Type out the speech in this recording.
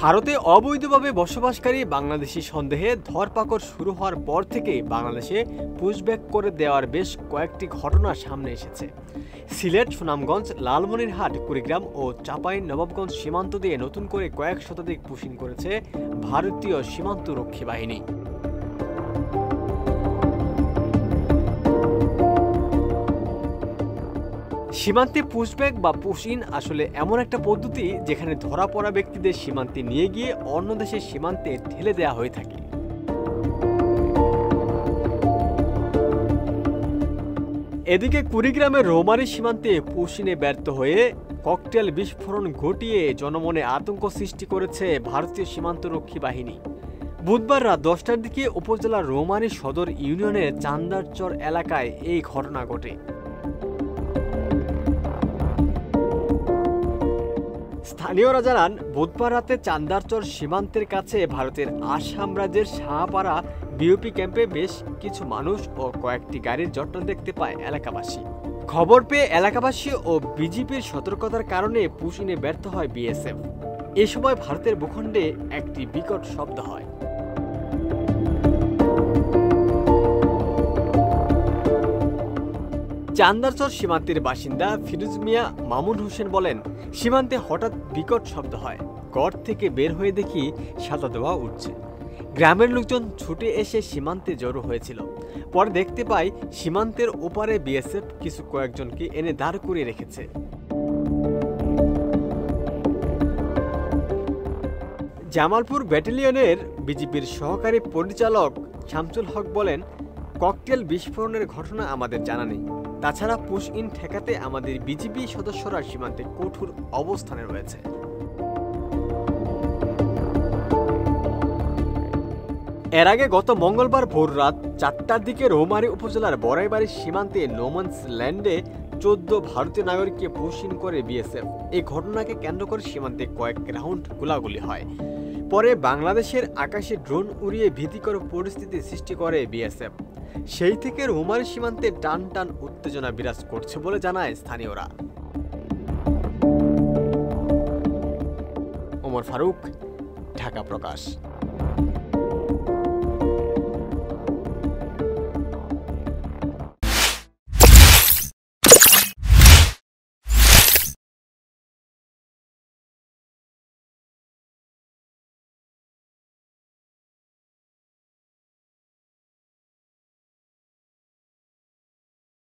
ভারতে অবৈধভাবে বসবাসকারী বাংলাদেশি সন্দেহে ধরপাকড় শুরু হওয়ার পর থেকে বাংলাদেশে পুশব্যাক করে দেওয়ার বেশ কয়েকটি ঘটনা সামনে এসেছে। সিলেট, সুনামগঞ্জ, লালমনিরহাট, কুড়িগ্রাম ও চাঁপাইনবাবগঞ্জ সীমান্ত দিয়ে নতুন করে কয়েক শতাধিক পুশিং করেছে ভারতীয় সীমান্তরক্ষী বাহিনী। সীমান্তে পুশব্যাক বা পুশ ইন আসলে এমন একটা পদ্ধতি যেখানে ধরা পড়া ব্যক্তিদের সীমান্তে নিয়ে গিয়ে অন্য দেশের সীমান্তে ঠেলে দেওয়া হয়ে থাকে। এদিকে কুড়িগ্রামের রৌমারী সীমান্তে পুশ ইনে ব্যর্থ হয়ে ককটেল বিস্ফোরণ ঘটিয়ে জনমনে আতঙ্ক সৃষ্টি করেছে ভারতীয় সীমান্তরক্ষী বাহিনী। বুধবার রাত 10টার দিকে উপজেলার রৌমারী সদর ইউনিয়নের চান্দারচর এলাকায় এই ঘটনা ঘটে। স্থানীয়রা জানান, বুধবার রাতে চান্দারচর সীমান্তের কাছে ভারতের আসাম রাজ্যের শাহপাড়া বিওপি ক্যাম্পে বেশ কিছু মানুষ ও কয়েকটি গাড়ির জটলা দেখতে পায় এলাকাবাসী। খবর পেয়ে এলাকাবাসী ও বিজিবির সতর্কতার কারণে পুশ ইনে ব্যর্থ হয় বিএসএফ। এ সময় ভারতের ভূখণ্ডে একটি বিকট শব্দ হয়। চান্দারচর সীমান্তের বাসিন্দা ফিরোজ মিয়া মামুন হোসেন বলেন, সীমান্তে হঠাৎ বিকট শব্দ হয়। ঘর থেকে বের হয়ে দেখি সাদা ধোঁয়া উঠছে। গ্রামের লোকজন ছুটে এসে সীমান্তে জড়ো হয়েছিল। পরে দেখতে পাই সীমান্তের ওপারে বিএসএফ কিছু কয়েকজনকে এনে দাঁড় করিয়ে রেখেছে। জামালপুর ব্যাটালিয়নের বিজিবির সহকারী পরিচালক শামসুল হক বলেন, ককটেল বিস্ফোরণের ঘটনা আমাদের জানা নেই। তাছাড়া পুশ ইন ঠেকাতে আমাদের বিজিবি সদস্যরা সীমান্তে কঠোর অবস্থানে রয়েছে। এর আগে গত মঙ্গলবার ভোর রাত 4টার দিকে রৌমারী উপজেলার বড়াইবাড়ির সীমান্তে নোম্যান্স ল্যান্ডে 14 ভারতীয় নাগরিককে পুশ ইন করে বিএসএফ। এই ঘটনাকে কেন্দ্র করে সীমান্তে কয়েক রাউন্ড গোলাগুলি হয়। পরে বাংলাদেশের আকাশে ড্রোন উড়িয়ে ভীতিকর পরিস্থিতি সৃষ্টি করে বিএসএফ। সেই থেকে রৌমারী সীমান্তে টান টান উত্তেজনা বিরাজ করছে বলে জানায় স্থানীয়রা। ওমর ফারুক, ঢাকা প্রকাশ।